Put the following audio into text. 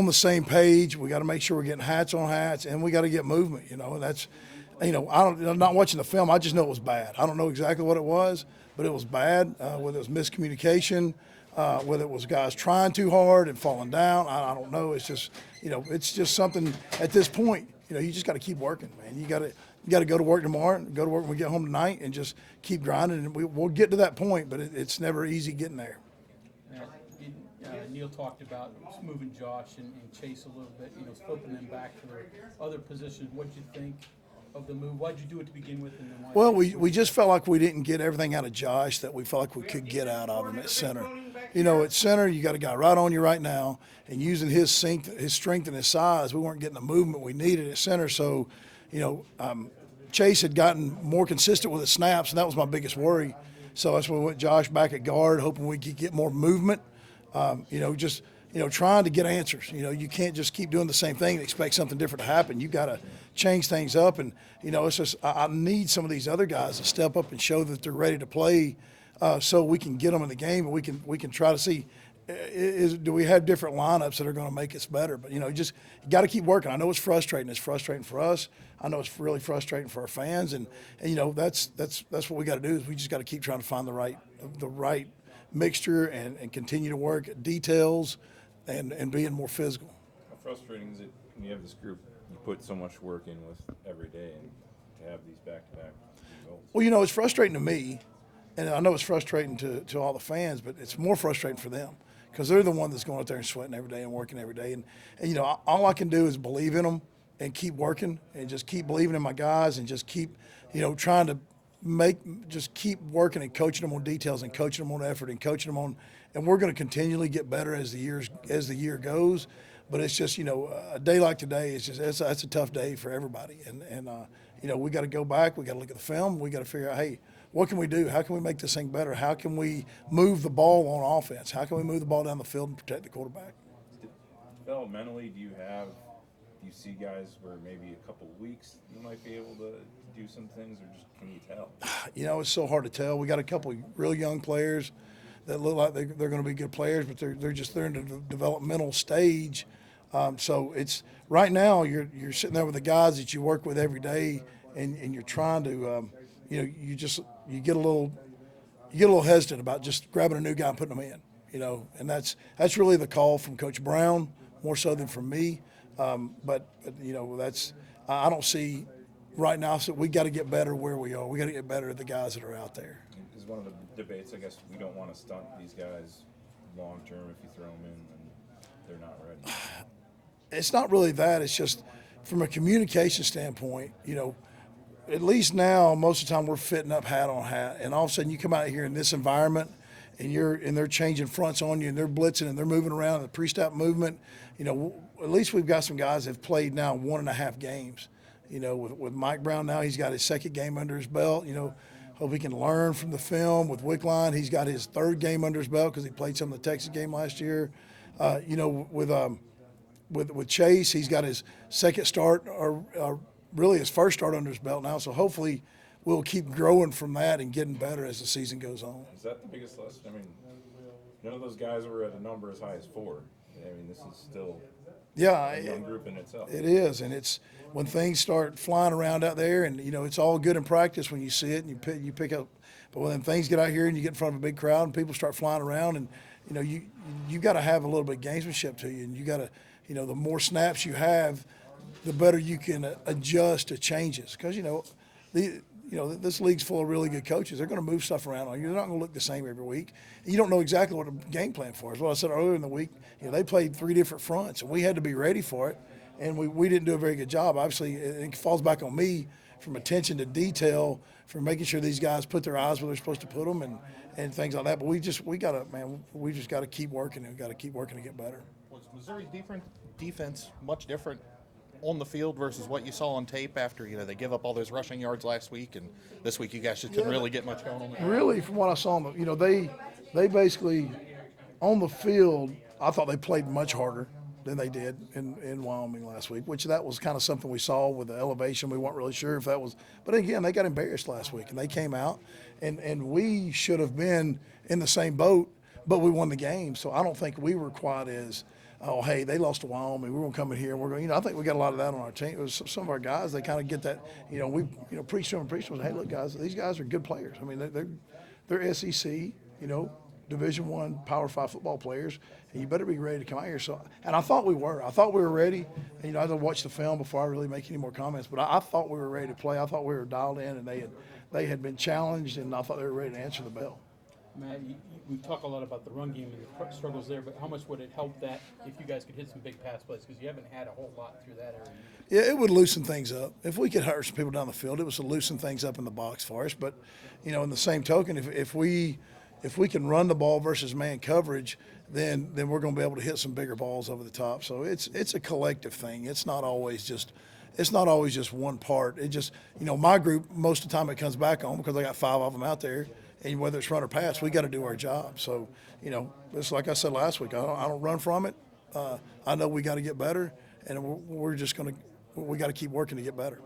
on the same page. We got to make sure we're getting hats on hats, and we got to get movement. And that's, I'm not watching the film. I just know it was bad. I don't know exactly what it was, but it was bad. Whether it was miscommunication, whether it was guys trying too hard and falling down, I don't know. It's just, it's just something at this point. You just got to keep working, man. You got to go to work tomorrow, and go to work when we get home tonight, and just keep grinding. And we'll get to that point, but it's never easy getting there. Neil talked about moving Josh and Chase a little bit, flipping them back to their other position. What did you think of the move? Why did you do it to begin with? And then well, we just felt like we didn't get everything out of Josh that we felt like we could get out of him at center. At center, you got a guy right on you right now, and using his strength and his size, we weren't getting the movement we needed at center. So, Chase had gotten more consistent with his snaps, and that was my biggest worry. So that's when we went Josh back at guard, hoping we could get more movement. Trying to get answers. You can't just keep doing the same thing and expect something different to happen. You got to change things up, and it's just I need some of these other guys to step up and show that they're ready to play, so we can get them in the game, and we can try to see do we have different lineups that are going to make us better. But you got to keep working. I know it's frustrating. It's frustrating for us. I know it's really frustrating for our fans, and that's what we got to do is we just got to keep trying to find the right mixture and continue to work at details and being more physical. How frustrating is it when you have this group you put so much work in with every day, and to have these back-to-back results? Well, it's frustrating to me, and I know it's frustrating to all the fans, but it's more frustrating for them because they're the one that's going out there and sweating every day and working every day. And all I can do is believe in them and keep working and just keep believing in my guys and just keep, trying to just keep working and coaching them on details and coaching them on effort and coaching them on, and we're going to continually get better as the year goes. But it's just a day like today is that's a tough day for everybody, and we got to go back, we got to look at the film, we got to figure out, hey, what can we do? How can we make this thing better? How can we move the ball on offense? How can we move the ball down the field and protect the quarterback? Developmentally, do you see guys where maybe a couple of weeks you might be able to do some things, or just can you tell? It's so hard to tell. We got a couple of real young players that look like they're going to be good players, but they're in the developmental stage. So it's right now you're sitting there with the guys that you work with every day, and you're trying to you get a little hesitant about just grabbing a new guy and putting them in. And that's really the call from Coach Brown more so than from me. But I don't see right now. So we got to get better where we are. We got to get better at the guys that are out there. Is one of the debates, I guess, we don't want to stunt these guys long term. If you throw them in, and they're not ready. It's not really that. It's just from a communication standpoint. At least now, most of the time we're fitting up hat on hat, and all of a sudden you come out here in this environment, and they're changing fronts on you, and they're blitzing, and they're moving around, the pre-snap movement. At least we've got some guys that have played now 1.5 games. With Mike Brown now, he's got his second game under his belt. Hope he can learn from the film. With Wickline, he's got his third game under his belt because he played some of the Texas game last year. With Chase, he's got his second start, or really his first start under his belt now. So hopefully we'll keep growing from that and getting better as the season goes on. Is that the biggest lesson? I mean, none of those guys were at a number as high as 4. I mean, this is still a young group in itself. It is, and it's when things start flying around out there, and it's all good in practice when you see it and you pick up. But when things get out here and you get in front of a big crowd and people start flying around, and you got to have a little bit of gamesmanship to you, and you got to the more snaps you have, the better you can adjust to changes. Because this league's full of really good coaches. They're going to move stuff around on you. They're not going to look the same every week. You don't know exactly what a game plan for is. Well, I said earlier in the week, they played 3 different fronts, and we had to be ready for it. And we didn't do a very good job. Obviously, it falls back on me from attention to detail, for making sure these guys put their eyes where they're supposed to put them, and things like that. But we just got to keep working, and got to keep working to get better. Was Missouri's defense much different on the field versus what you saw on tape after they give up all those rushing yards last week, and this week you guys just couldn't really get much going on there? Really, from what I saw, they basically on the field, I thought they played much harder than they did in Wyoming last week, which that was kind of something we saw with the elevation. We weren't really sure if that was, but again, they got embarrassed last week, and they came out, and we should have been in the same boat, but we won the game. So I don't think we were quite as oh, hey, they lost to Wyoming. We're going to come in here and we're going. I think we got a lot of that on our team. It was some of our guys. They kind of get that. We preach to them. Hey, look, guys, these guys are good players. I mean, they're SEC. Division I Power 5 football players, and you better be ready to come out here. So, and I thought we were. I thought we were ready. And, I didn't watch the film before I really make any more comments, but I thought we were ready to play. I thought we were dialed in, and they had been challenged, and I thought they were ready to answer the bell. Matt, we've talked a lot about the run game and the struggles there, but how much would it help that if you guys could hit some big pass plays? Because you haven't had a whole lot through that area. Yeah, it would loosen things up. If we could hurt some people down the field, it was to loosen things up in the box for us. But, in the same token, if we can run the ball versus man coverage, then we're going to be able to hit some bigger balls over the top. So it's a collective thing. It's not always just one part. It just my group, most of the time it comes back on because I got 5 of them out there, and whether it's run or pass, we got to do our job. So it's like I said last week. I don't run from it. I know we got to get better, and we got to keep working to get better.